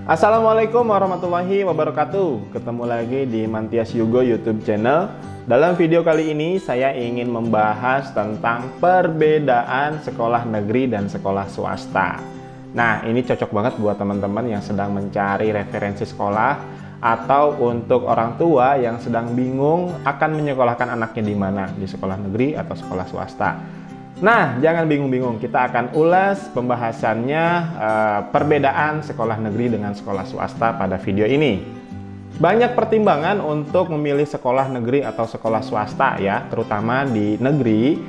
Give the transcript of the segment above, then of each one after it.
Assalamualaikum warahmatullahi wabarakatuh. Ketemu lagi di Mantias Yugo YouTube channel. Dalam video kali ini saya ingin membahas tentang perbedaan sekolah negeri dan sekolah swasta. Nah, ini cocok banget buat teman-teman yang sedang mencari referensi sekolah atau untuk orang tua yang sedang bingung akan menyekolahkan anaknya di mana, di sekolah negeri atau sekolah swasta. Nah, jangan bingung-bingung, kita akan ulas pembahasannya perbedaan sekolah negeri dengan sekolah swasta pada video ini. Banyak pertimbangan untuk memilih sekolah negeri atau sekolah swasta ya, terutama di negeri.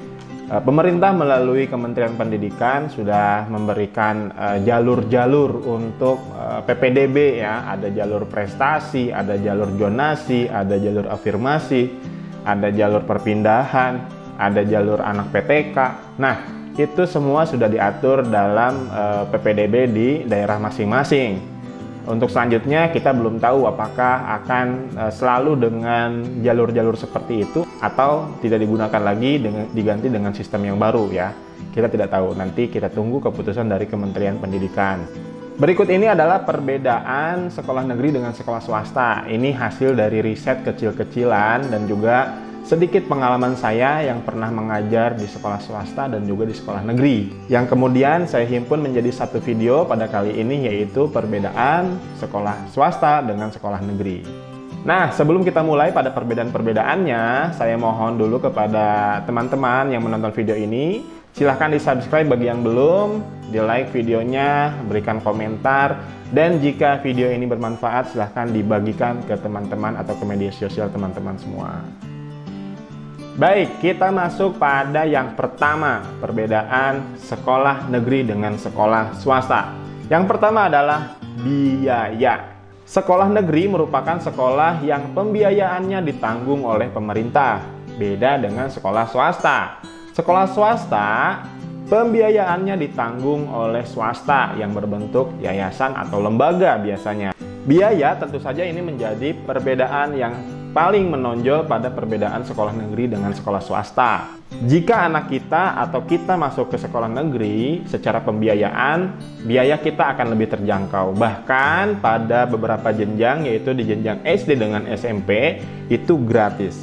Pemerintah melalui Kementerian Pendidikan sudah memberikan jalur-jalur untuk PPDB ya, ada jalur prestasi, ada jalur zonasi, ada jalur afirmasi, ada jalur perpindahan, ada jalur anak PTK. Nah, itu semua sudah diatur dalam PPDB di daerah masing-masing. Untuk selanjutnya kita belum tahu apakah akan selalu dengan jalur-jalur seperti itu atau tidak digunakan lagi diganti dengan sistem yang baru ya. Kita tidak tahu, nanti kita tunggu keputusan dari Kementerian Pendidikan. Berikut ini adalah perbedaan sekolah negeri dengan sekolah swasta. Ini hasil dari riset kecil-kecilan dan juga sedikit pengalaman saya yang pernah mengajar di sekolah swasta dan juga di sekolah negeri, yang kemudian saya himpun menjadi satu video pada kali ini, yaitu perbedaan sekolah swasta dengan sekolah negeri. Nah, sebelum kita mulai pada perbedaan-perbedaannya, saya mohon dulu kepada teman-teman yang menonton video ini, silahkan di-subscribe bagi yang belum, di-like videonya, berikan komentar, dan jika video ini bermanfaat, silahkan dibagikan ke teman-teman atau ke media sosial teman-teman semua. Baik, kita masuk pada yang pertama, perbedaan sekolah negeri dengan sekolah swasta. Yang pertama adalah biaya. Sekolah negeri merupakan sekolah yang pembiayaannya ditanggung oleh pemerintah, beda dengan sekolah swasta. Sekolah swasta, pembiayaannya ditanggung oleh swasta yang berbentuk yayasan atau lembaga biasanya. Biaya tentu saja ini menjadi perbedaan yang paling menonjol pada perbedaan sekolah negeri dengan sekolah swasta. Jika anak kita atau kita masuk ke sekolah negeri, secara pembiayaan, biaya kita akan lebih terjangkau. Bahkan pada beberapa jenjang, yaitu di jenjang SD dengan SMP, itu gratis.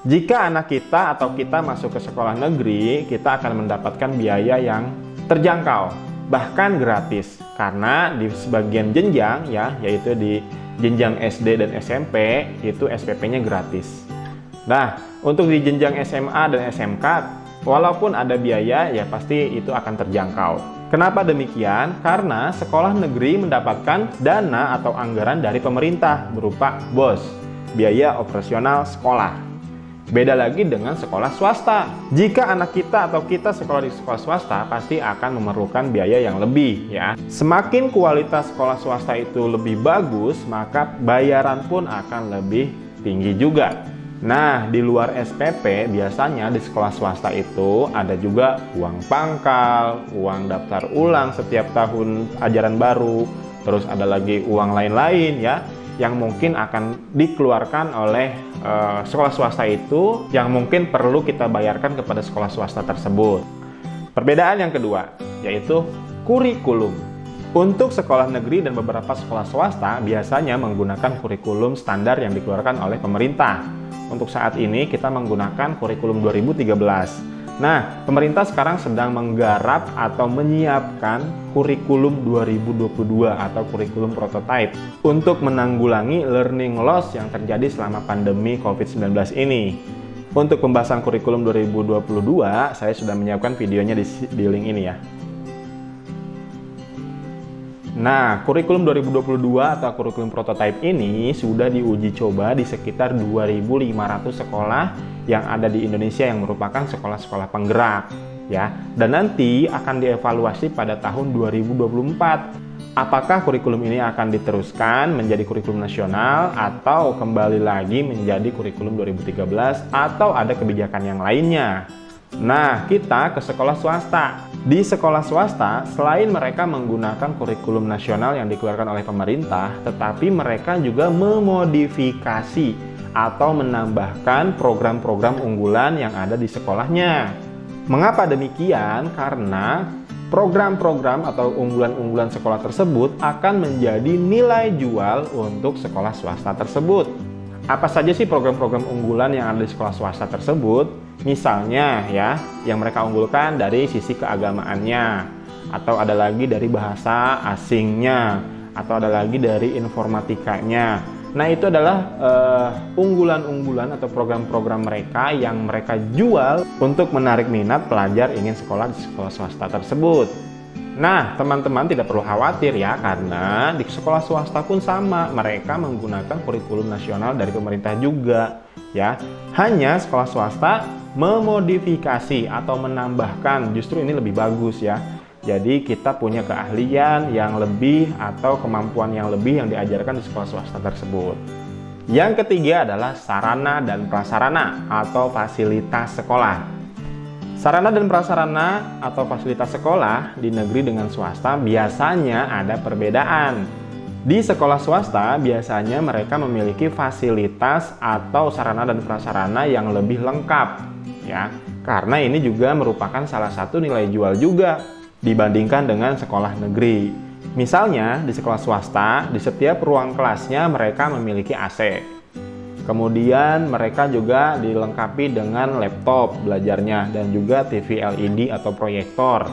Jika anak kita atau kita masuk ke sekolah negeri, kita akan mendapatkan biaya yang terjangkau, bahkan gratis. Karena di sebagian jenjang, ya, yaitu di jenjang SD dan SMP, itu SPP-nya gratis. Nah, untuk di jenjang SMA dan SMK, walaupun ada biaya, ya pasti itu akan terjangkau. Kenapa demikian? Karena sekolah negeri mendapatkan dana atau anggaran dari pemerintah berupa BOS, biaya operasional sekolah. Beda lagi dengan sekolah swasta. Jika anak kita atau kita sekolah di sekolah swasta, pasti akan memerlukan biaya yang lebih ya. Semakin kualitas sekolah swasta itu lebih bagus, maka bayaran pun akan lebih tinggi juga. Nah, di luar SPP, biasanya di sekolah swasta itu ada juga uang pangkal, uang daftar ulang setiap tahun ajaran baru, terus ada lagi uang lain-lain ya, yang mungkin akan dikeluarkan oleh sekolah swasta itu, yang mungkin perlu kita bayarkan kepada sekolah swasta tersebut. Perbedaan yang kedua, yaitu kurikulum. Untuk sekolah negeri dan beberapa sekolah swasta biasanya menggunakan kurikulum standar yang dikeluarkan oleh pemerintah. Untuk saat ini kita menggunakan kurikulum 2013. Nah, pemerintah sekarang sedang menggarap atau menyiapkan kurikulum 2022 atau kurikulum prototype untuk menanggulangi learning loss yang terjadi selama pandemi COVID-19 ini. Untuk pembahasan kurikulum 2022, saya sudah menyiapkan videonya di link ini ya. Nah, kurikulum 2022 atau kurikulum prototype ini sudah diuji coba di sekitar 2.500 sekolah yang ada di Indonesia yang merupakan sekolah-sekolah penggerak ya. Dan nanti akan dievaluasi pada tahun 2024. Apakah kurikulum ini akan diteruskan menjadi kurikulum nasional atau kembali lagi menjadi kurikulum 2013 atau ada kebijakan yang lainnya. Nah, kita ke sekolah swasta. Di sekolah swasta, selain mereka menggunakan kurikulum nasional yang dikeluarkan oleh pemerintah, tetapi mereka juga memodifikasi atau menambahkan program-program unggulan yang ada di sekolahnya. Mengapa demikian? Karena program-program atau unggulan-unggulan sekolah tersebut akan menjadi nilai jual untuk sekolah swasta tersebut. Apa saja sih program-program unggulan yang ada di sekolah swasta tersebut? Misalnya ya, yang mereka unggulkan dari sisi keagamaannya, atau ada lagi dari bahasa asingnya, atau ada lagi dari informatikanya. Nah, itu adalah unggulan-unggulan atau program-program mereka yang mereka jual untuk menarik minat pelajar ingin sekolah di sekolah swasta tersebut. Nah, teman-teman tidak perlu khawatir ya, karena di sekolah swasta pun sama, mereka menggunakan kurikulum nasional dari pemerintah juga ya. Hanya sekolah swasta memodifikasi atau menambahkan, justru ini lebih bagus ya. Jadi kita punya keahlian yang lebih atau kemampuan yang lebih yang diajarkan di sekolah swasta tersebut. Yang ketiga adalah sarana dan prasarana atau fasilitas sekolah. Sarana dan prasarana atau fasilitas sekolah di negeri dengan swasta biasanya ada perbedaan. Di sekolah swasta biasanya mereka memiliki fasilitas atau sarana dan prasarana yang lebih lengkap ya. Karena ini juga merupakan salah satu nilai jual juga dibandingkan dengan sekolah negeri. Misalnya di sekolah swasta, di setiap ruang kelasnya mereka memiliki AC. Kemudian mereka juga dilengkapi dengan laptop belajarnya dan juga TV LED atau proyektor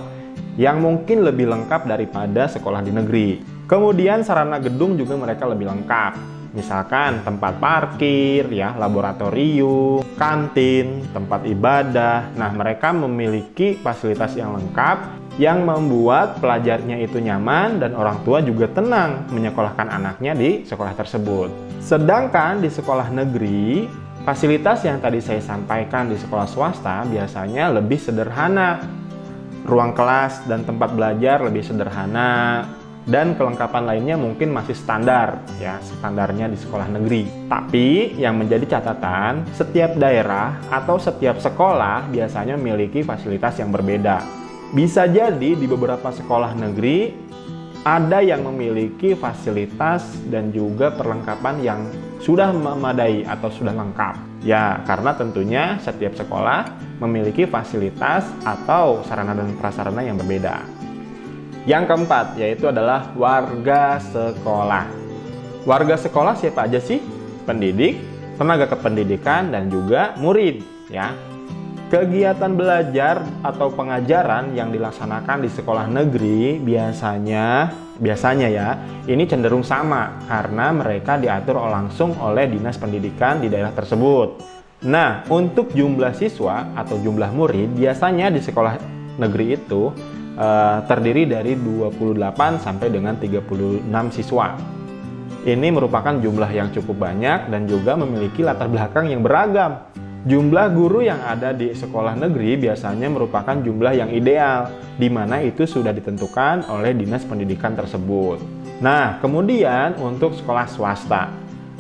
yang mungkin lebih lengkap daripada sekolah di negeri. Kemudian sarana gedung juga mereka lebih lengkap. Misalkan tempat parkir, ya, laboratorium, kantin, tempat ibadah. Nah, mereka memiliki fasilitas yang lengkap yang membuat pelajarnya itu nyaman dan orang tua juga tenang menyekolahkan anaknya di sekolah tersebut. Sedangkan di sekolah negeri, fasilitas yang tadi saya sampaikan di sekolah swasta biasanya lebih sederhana. Ruang kelas dan tempat belajar lebih sederhana, dan kelengkapan lainnya mungkin masih standar, ya, standarnya di sekolah negeri. Tapi yang menjadi catatan, setiap daerah atau setiap sekolah biasanya memiliki fasilitas yang berbeda. Bisa jadi di beberapa sekolah negeri ada yang memiliki fasilitas dan juga perlengkapan yang sudah memadai atau sudah lengkap. Ya, karena tentunya setiap sekolah memiliki fasilitas atau sarana dan prasarana yang berbeda. Yang keempat, yaitu adalah warga sekolah. Warga sekolah siapa aja sih? Pendidik, tenaga kependidikan, dan juga murid, ya. Kegiatan belajar atau pengajaran yang dilaksanakan di sekolah negeri biasanya ya, ini cenderung sama karena mereka diatur langsung oleh Dinas Pendidikan di daerah tersebut. Nah, untuk jumlah siswa atau jumlah murid biasanya di sekolah negeri itu terdiri dari 28 sampai dengan 36 siswa. Ini merupakan jumlah yang cukup banyak dan juga memiliki latar belakang yang beragam. Jumlah guru yang ada di sekolah negeri biasanya merupakan jumlah yang ideal, di mana itu sudah ditentukan oleh Dinas Pendidikan tersebut. Nah, kemudian untuk sekolah swasta.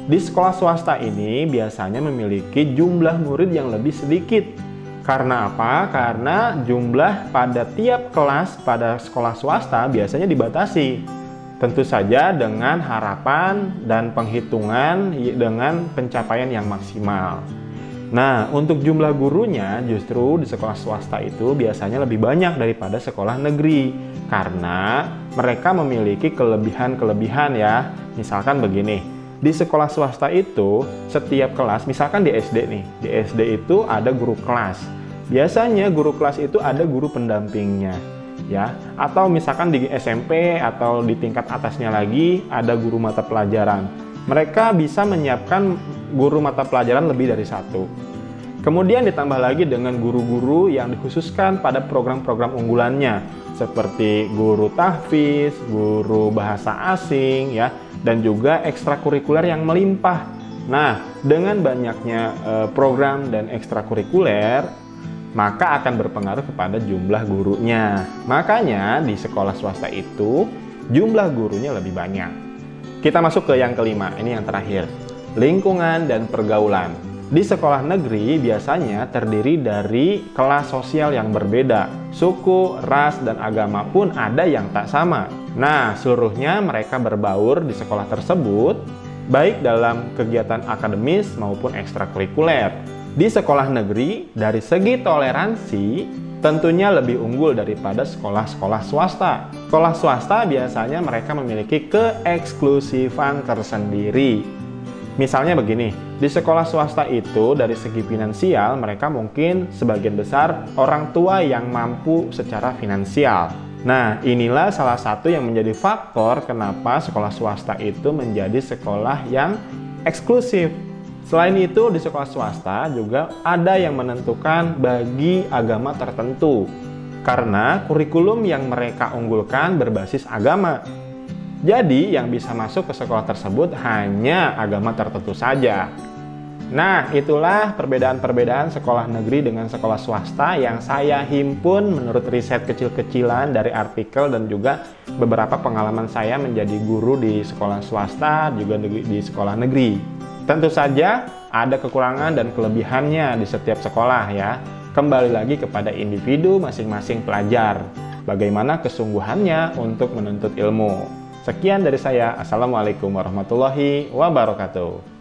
Di sekolah swasta ini biasanya memiliki jumlah murid yang lebih sedikit. Karena apa? Karena jumlah pada tiap kelas pada sekolah swasta biasanya dibatasi. Tentu saja dengan harapan dan penghitungan dengan pencapaian yang maksimal. Nah, untuk jumlah gurunya justru di sekolah swasta itu biasanya lebih banyak daripada sekolah negeri. Karena mereka memiliki kelebihan-kelebihan ya. Misalkan begini, di sekolah swasta itu setiap kelas, misalkan di SD nih, di SD itu ada guru kelas. Biasanya guru kelas itu ada guru pendampingnya, ya. Atau misalkan di SMP atau di tingkat atasnya lagi ada guru mata pelajaran. Mereka bisa menyiapkan guru mata pelajaran lebih dari satu. Kemudian ditambah lagi dengan guru-guru yang dikhususkan pada program-program unggulannya, seperti guru tahfiz, guru bahasa asing, ya, dan juga ekstrakurikuler yang melimpah. Nah, dengan banyaknya program dan ekstrakurikuler, maka akan berpengaruh kepada jumlah gurunya. Makanya di sekolah swasta itu jumlah gurunya lebih banyak. Kita masuk ke yang kelima, ini yang terakhir. Lingkungan dan pergaulan. Di sekolah negeri biasanya terdiri dari kelas sosial yang berbeda. Suku, ras, dan agama pun ada yang tak sama. Nah, seluruhnya mereka berbaur di sekolah tersebut, baik dalam kegiatan akademis maupun ekstrakurikuler. Di sekolah negeri, dari segi toleransi, tentunya lebih unggul daripada sekolah-sekolah swasta. Sekolah swasta biasanya mereka memiliki keeksklusifan tersendiri. Misalnya begini, di sekolah swasta itu dari segi finansial mereka mungkin sebagian besar orang tua yang mampu secara finansial. Nah, inilah salah satu yang menjadi faktor kenapa sekolah swasta itu menjadi sekolah yang eksklusif. Selain itu, di sekolah swasta juga ada yang menentukan bagi agama tertentu karena kurikulum yang mereka unggulkan berbasis agama. Jadi, yang bisa masuk ke sekolah tersebut hanya agama tertentu saja. Nah, itulah perbedaan-perbedaan sekolah negeri dengan sekolah swasta yang saya himpun menurut riset kecil-kecilan dari artikel dan juga beberapa pengalaman saya menjadi guru di sekolah swasta juga di sekolah negeri. Tentu saja ada kekurangan dan kelebihannya di setiap sekolah ya. Kembali lagi kepada individu masing-masing pelajar. Bagaimana kesungguhannya untuk menuntut ilmu. Sekian dari saya. Assalamualaikum warahmatullahi wabarakatuh.